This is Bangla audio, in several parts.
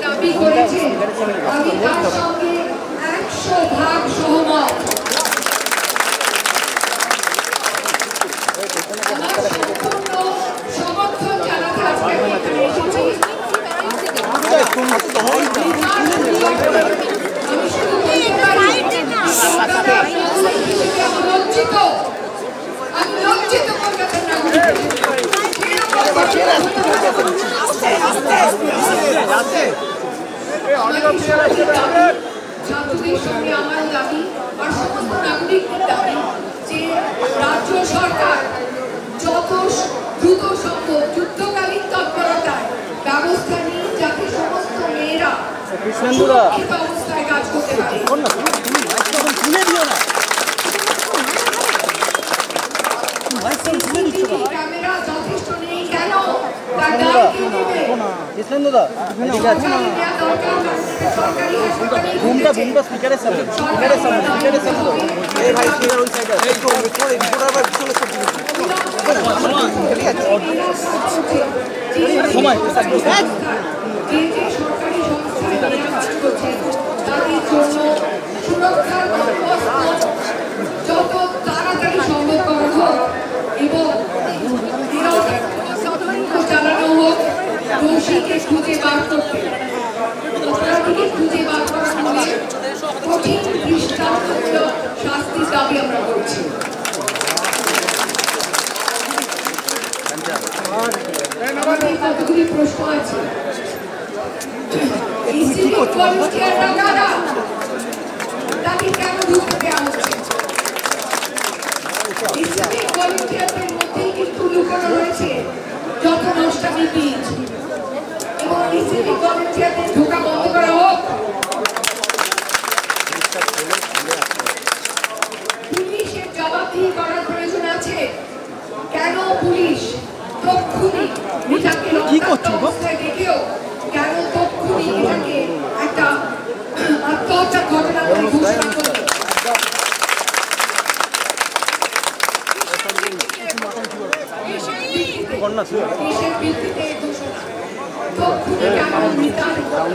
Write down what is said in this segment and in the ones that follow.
দাবি করেছে আমি তার সঙ্গে 100% সহমত। সমর্থন জানাতে আজকে এসেছি। আমি শুধু বলতে পারি আমি লজ্জিত কলকাতার নাগরিক। ছাত্রদের সঙ্গে আমার দাবি আর সমস্ত নাগরিকদের দাবি যে রাজ্য সরকার যত দ্রুত সম্ভব যুদ্ধকালীন তৎপরতায় ব্যবস্থা নিয়ে যাতে সমস্ত মেয়েরা সুরক্ষিত অবস্থায় কাজ করতে পারে। ক্যামেরা যথেষ্ট নেই কেন তার দায় কে নেবে? সুরক্ষার যত তাড়াতাড়ি সম্ভব করা হোক এবং চালানো হোক, দোষীকে খুঁজে বার করতে, অপরাধীকে খুঁজে বার করার ফলে কঠিন দৃষ্টান্তমূলক শাস্তির দাবি আমরা করছি। কতগুলি প্রশ্ন আছে। তাকে কেন ঢুকতে দেওয়া হচ্ছে? ভলান্টিয়ারদের মধ্যেই কিন্তু লুকানো রয়েছে যত নষ্টামি বীজ, এবং সিভিক ভলান্টিয়ারদের ঢোকা বন্ধ করা হোক। পুলিশের জবাবদিহি করার প্রয়োজন আছে। কেন পুলিশ তক্ষুনি এটাকে অবস্থায় দেখেও কেন তক্ষুনি এটাকে একটা আত্মহত্যার ঘটনা বলে ঘোষণা করলো?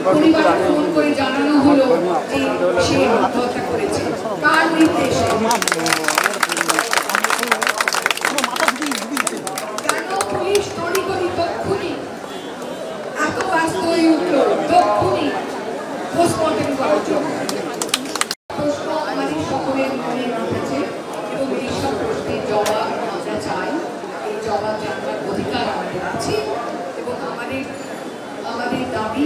পরিবার ফোন করে জানানো হলো যে সে আত্মহত্যা করেছে, কার নির্দেশে? কেন পুলিশ তড়িঘড়ি তক্ষুনি এত ব্যস্ত হয়ে উঠল তক্ষুনি পোস্টমর্টেম করার জন্য? প্রশ্ন আমাদের সকলের মনে উঠেছে এবং এইসব প্রশ্নের জবাব আমরা চাই। এই জবাব জানার অধিকার আমাদের আছে এবং আমাদের দাবি